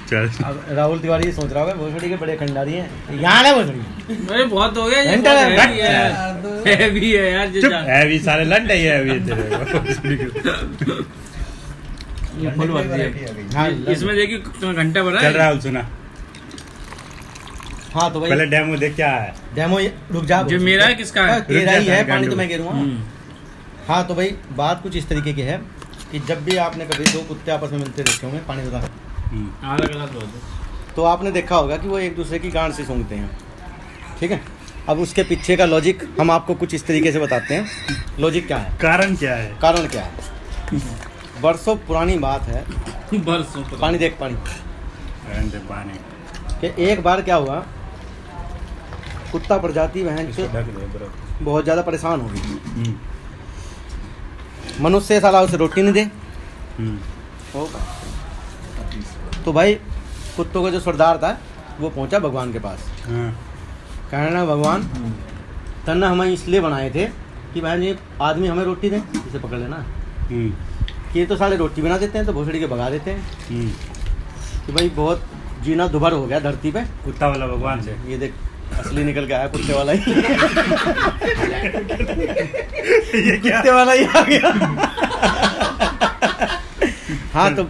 चल अब राहुल तिवारी सोच रहा होगा भोसड़ी के बड़े खंडारी हैं, यहाँ है भोसड़ी। अरे बहुत हो गया ये, घंटा बहुत है, हैवी है, हैवी है यार चुप है भी सारे लंड है ये तेरे ये फुल भर दिया। हाँ, इसमें देखिए घंटा भरा चल है। राहुल सुना हाँ तो भाई पहले डेमो देख क्या है। डेमो रुक जा, जो मेरा है किसका है? तेरा ही है, पानी गांडू। तो मैं गिरूंगा। हम्म। हाँ तो भाई बात कुछ इस तरीके की है कि जब भी आपने कभी दो कुत्ते आपस में मिलते देखे होंगे, पानी बता, अलग अलग हो दो। तो आपने देखा होगा कि वो एक दूसरे की गांड से सूंघते हैं, ठीक है। अब उसके पीछे का लॉजिक हम आपको कुछ इस तरीके से बताते हैं। लॉजिक क्या है, कारण क्या है। कारण क्या है। बरसों पुरानी बात है, बरसों पुरानी। पानी देख पानी, पानी कि एक बार क्या हुआ, कुत्ता प्रजाति बहन से बहुत ज़्यादा परेशान हो गई। मनुष्य साला उसे रोटी नहीं दे, होगा। तो भाई कुत्तों का जो सरदार था वो पहुंचा भगवान के पास, कहना भगवान तन्ना हमें इसलिए बनाए थे कि भाई ये आदमी हमें रोटी दें, इसे पकड़ लेना कि ये तो साले रोटी बना देते हैं तो भोसड़ी के भगा देते हैं कि भाई बहुत जीना दुभर हो गया धरती पे। कुत्ता वाला भगवान से ये देख असली निकल के आया कुत्ते वाला ही। ये क्या कुत्ते वाला ही आ गया। हाँ तो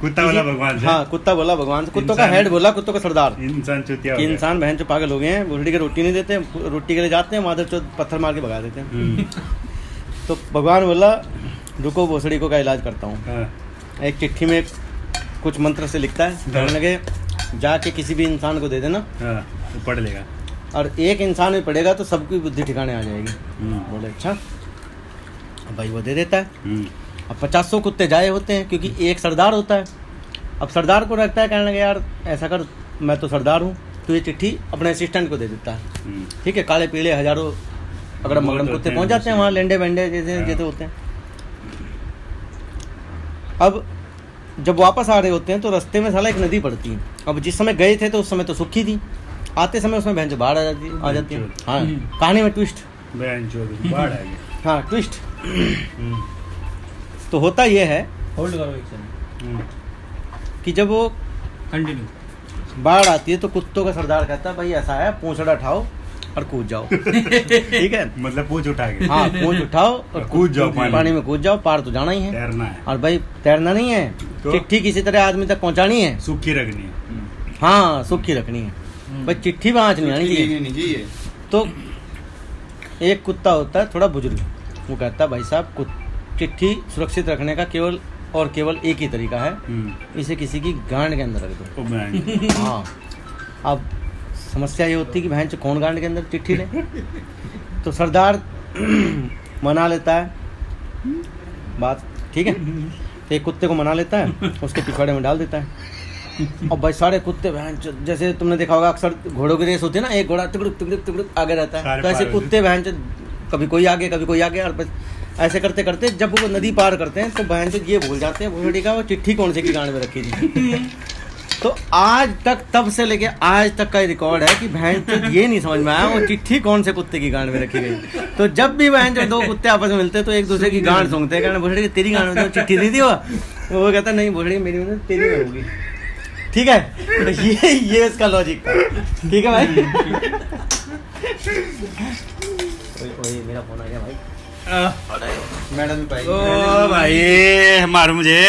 कुत्ता वाला भगवान से। हाँ कुत्ता बोला भगवान से, कुत्तों का इंसान- हेड बोला, कुत्तों का सरदार इंसान चुतिया हो कि गया। इंसान बहन से पागल हो गए हैं, भोसड़ी के रोटी नहीं देते, रोटी के लिए जाते हैं, माधर चौथ पत्थर मार के भगा देते हैं। तो भगवान बोला रुको भोसड़ी को का इलाज करता हूँ। हाँ, एक चिट्ठी में कुछ मंत्र से लिखता है, कहने लगे जाके किसी भी इंसान को दे देना, हाँ, वो पढ़ लेगा। और एक इंसान में पड़ेगा तो सबकी बुद्धि ठिकाने आ जाएगी। बोले अच्छा। अब भाई वो दे देता है। अब 50 कुत्ते जाए होते हैं क्योंकि एक सरदार होता है। अब सरदार को रखता है, कहने लगे यार ऐसा कर, मैं तो सरदार हूँ, तो ये चिट्ठी अपने असिस्टेंट को दे देता है। ठीक है, काले पीले हजारों अगड़म मगड़म बहुत कुत्ते होते पहुंच हैं जाते हैं वहाँ, लेंडे बेंडे जैसे हाँ। जैसे होते हैं। अब जब वापस आ रहे होते हैं तो रास्ते में साला एक नदी पड़ती है। अब जिस समय गए थे तो उस समय तो सूखी थी, आते समय उसमें बहन से बाढ़ आ जाती है। हाँ कहानी में ट्विस्ट, बहन चोद बाढ़ आ गई। हाँ ट्विस्ट। तो होता यह है होल्ड करो एक सेकंड, कि जब वो कंटिन्यू। बाढ़ आती है तो कुत्तों का सरदार कहता है भाई ऐसा है, पूंछड़ा उठाओ और कूद जाओ। ठीक है, मतलब पूछ उठा के हाँ पूंछ उठाओ और कूद जाओ पानी में कूद जाओ, पार तो जाना ही है। तैरना है, और भाई तैरना नहीं है, तो? चिट्ठी किसी तरह आदमी तक पहुंचानी है। सूखी रखनी है। हाँ सूखी रखनी है भाई, चिट्ठी वहाँ नहीं आनी चाहिए। तो एक कुत्ता होता है थोड़ा बुजुर्ग, वो कहता है भाई साहब चिट्ठी सुरक्षित रखने का केवल और केवल एक ही तरीका है, इसे किसी की गांड के अंदर रख दो। ओ बहन। हाँ अब समस्या ये होती है कि बहन से कौन गांड के अंदर चिट्ठी ले। तो सरदार मना लेता है बात, ठीक है, तो एक कुत्ते को मना लेता है, उसके पिछवाड़े में डाल देता है। और भाई सारे कुत्ते बहन जैसे तुमने देखा होगा अक्सर घोड़ों की रेस होती है ना, एक घोड़ा टुकड़ुक टुकड़ुक टुकड़ुक आगे रहता है, सारे तो ऐसे पार कुत्ते बहन कभी कोई आगे कभी कोई आगे, और बस ऐसे करते करते जब वो नदी पार करते हैं तो बहन ये भूल जाते हैं भोसड़ी का वो चिट्ठी कौन से की गांड में रखी थी। तो आज तक, तब से लेके आज तक का रिकॉर्ड है कि बहन ये नहीं समझ में आया वो चिट्ठी कौन से कुत्ते की गांड में रखी गई। तो जब भी बहन दो कुत्ते आपस में मिलते हैं तो एक दूसरे की गांड सूंघते हैं, कहना भोसड़ी तेरी गांड में तो चिट्ठी नहीं थी वो कहता नहीं भोसड़ी मेरी में तेरी में होगी। ठीक है, तो ये इसका लॉजिक था। ठीक है भाई। ओए मेरा फोन आ गया भाई, मैडम भी पाएगी। ओ भाई मारो मुझे।